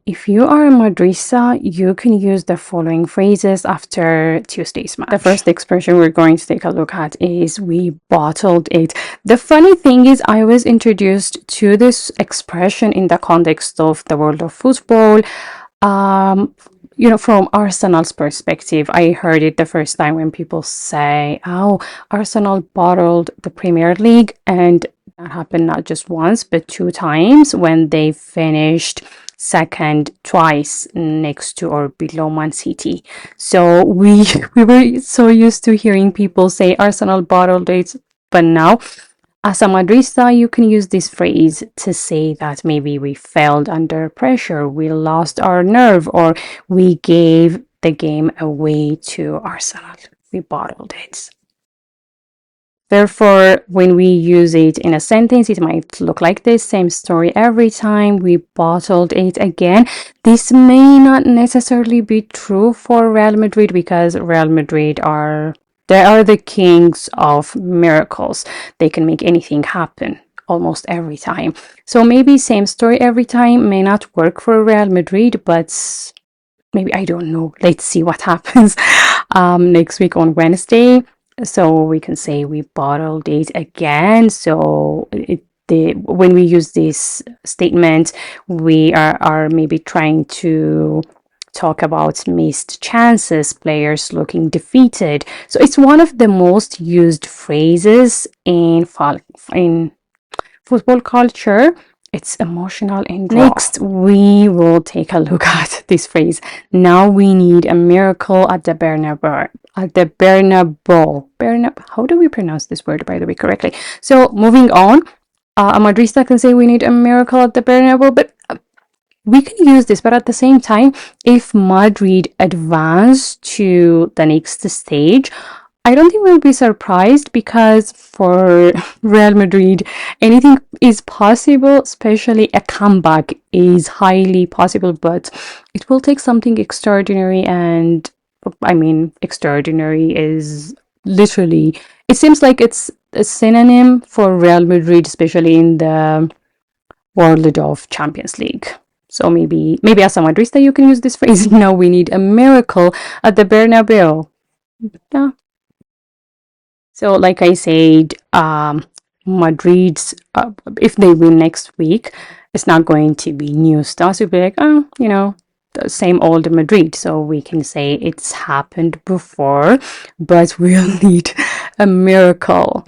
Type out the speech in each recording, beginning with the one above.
if you are a Madrista, you can use the following phrases after Tuesday's match. The first expression we're going to take a look at is "we bottled it." The funny thing is, I was introduced to this expression in the context of the world of football. From Arsenal's perspective, I heard it the first time when people say, "Oh, Arsenal bottled the Premier League," and that happened not just once but two times when they finished second twice next to or below Man City. So we were so used to hearing people say Arsenal bottled it, but now as a Madrista, you can use this phrase to say that maybe we failed under pressure, we lost our nerve, or we gave the game away to Arsenal. We bottled it. Therefore, when we use it in a sentence, it might look like this: same story every time, we bottled it again. This may not necessarily be true for Real Madrid because Real Madrid they are the kings of miracles. They can make anything happen almost every time. So maybe same story every time may not work for Real Madrid, but maybe, I don't know. Let's see what happens next week on Wednesday. So we can say we bottled it again. So when we use this statement, we are maybe trying to talk about missed chances, players looking defeated. So it's one of the most used phrases in football culture. It's emotional and raw. Next, we will take a look at this phrase. Now we need a miracle at the Bernabeu. At the Bernabeu. How do we pronounce this word, by the way, correctly? So moving on, a Madrista can say we need a miracle at the Bernabeu, but we can use this. But at the same time, if Madrid advance to the next stage, I don't think we'll be surprised because for Real Madrid, anything is possible, especially a comeback is highly possible, but it will take something extraordinary. And I mean, extraordinary is literally, it seems like it's a synonym for Real Madrid, especially in the world of Champions League. So maybe as a Madrista, you can use this phrase. Now we need a miracle at the Bernabeu. Yeah. So, like I said, Madrid's if they win next week, it's not going to be new stuff. We'll be like, the same old Madrid. So we can say it's happened before, but we'll need a miracle.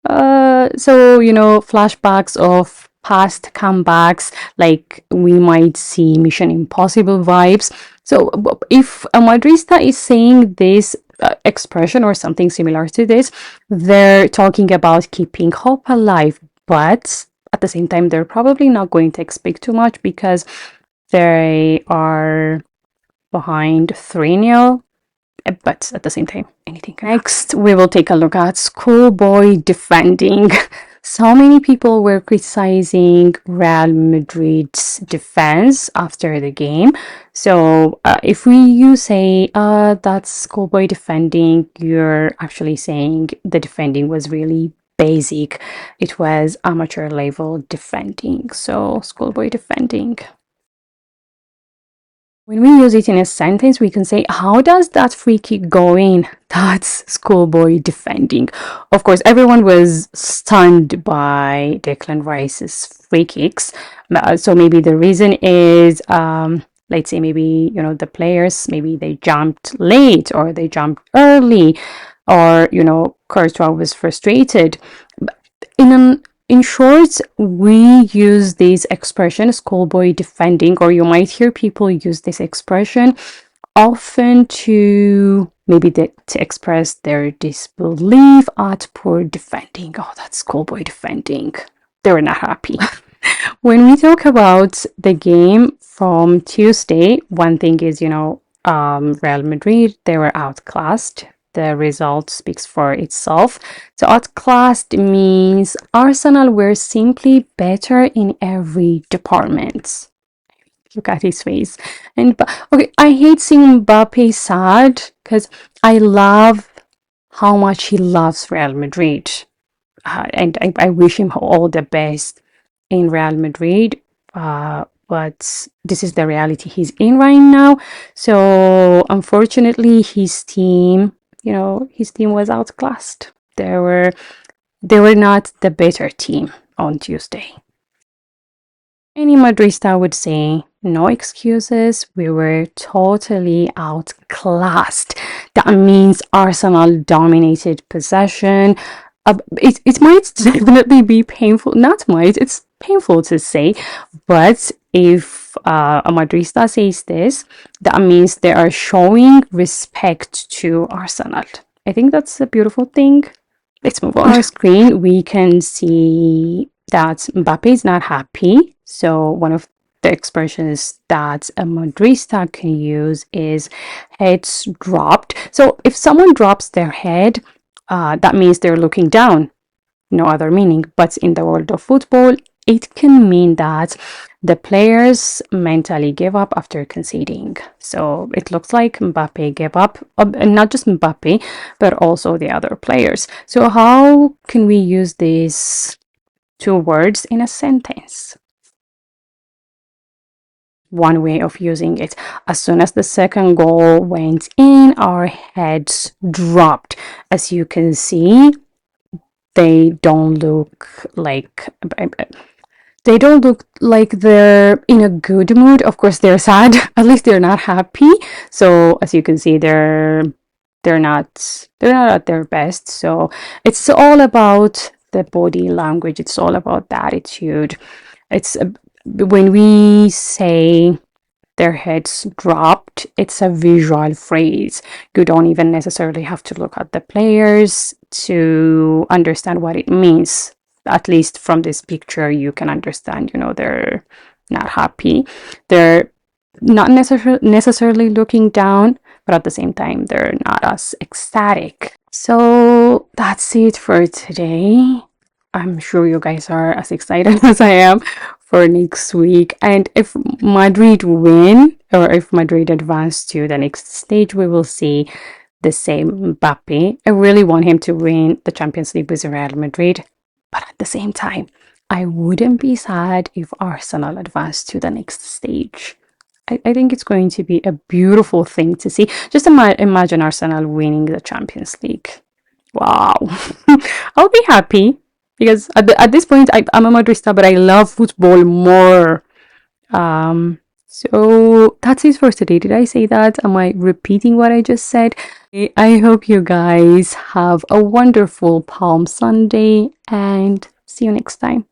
Flashbacks of past comebacks, like we might see Mission Impossible vibes. So if a Madrista is saying this expression or something similar to this, they're talking about keeping hope alive, but at the same time, they're probably not going to expect too much because they are behind 3-0. But at the same time, anything can happen. Next, we will take a look at schoolboy defending. So many people were criticizing Real Madrid's defense after the game. So if you say that's schoolboy defending, you're actually saying the defending was really basic. It was amateur level defending. So schoolboy defending. When we use it in a sentence, we can say, how does that free kick go in? That's schoolboy defending. Of course, everyone was stunned by Declan Rice's free kicks. So maybe the reason is, let's say maybe, the players, maybe they jumped late or they jumped early, or, Courtois was frustrated. In short, we use this expression, schoolboy defending, or you might hear people use this expression often to express their disbelief at poor defending. Oh, that's schoolboy defending. They were not happy. When we talk about the game from Tuesday, one thing is, Real Madrid, they were outclassed. The result speaks for itself. So outclassed means Arsenal were simply better in every department. Look at his face. And okay, I hate seeing Mbappe sad because I love how much he loves Real Madrid. And I wish him all the best in Real Madrid. but this is the reality he's in right now. So unfortunately, his team was outclassed. They were not the better team on Tuesday. Any Madrista would say, no excuses, we were totally outclassed. That means Arsenal dominated possession. It might definitely be painful, not might, it's painful to say, but if a Madrista says this, that means they are showing respect to Arsenal. I think that's a beautiful thing. Let's move on. On our screen, we can see that Mbappe is not happy. So one of the expressions that a Madrista can use is heads dropped. So if someone drops their head, that means they're looking down. No other meaning. But in the world of football, it can mean that the players mentally give up after conceding. So it looks like Mbappe gave up, and not just Mbappe, but also the other players. So how can we use these two words in a sentence? One way of using it: as soon as the second goal went in, our heads dropped. As you can see, they don't look like they're in a good mood. Of course, they're sad. At least they're not happy. So as you can see, they're not at their best. So it's all about the body language. It's all about the attitude. It's when we say their heads dropped, it's a visual phrase. You don't even necessarily have to look at the players to understand what it means. At least from this picture, you can understand, they're not happy. They're not necessarily looking down, but at the same time, they're not as ecstatic. So that's it for today. I'm sure you guys are as excited as I am for next week. And if Madrid win, or if Madrid advance to the next stage, we will see the same Mbappe. I really want him to win the Champions League with Real Madrid. But at the same time, I wouldn't be sad if Arsenal advanced to the next stage. I think it's going to be a beautiful thing to see. Just imagine Arsenal winning the Champions League. Wow. I'll be happy because at this point, I'm a Madrista, but I love football more. So that's it for today. Did I say that? Am I repeating what I just said? I hope you guys have a wonderful Palm Sunday and see you next time.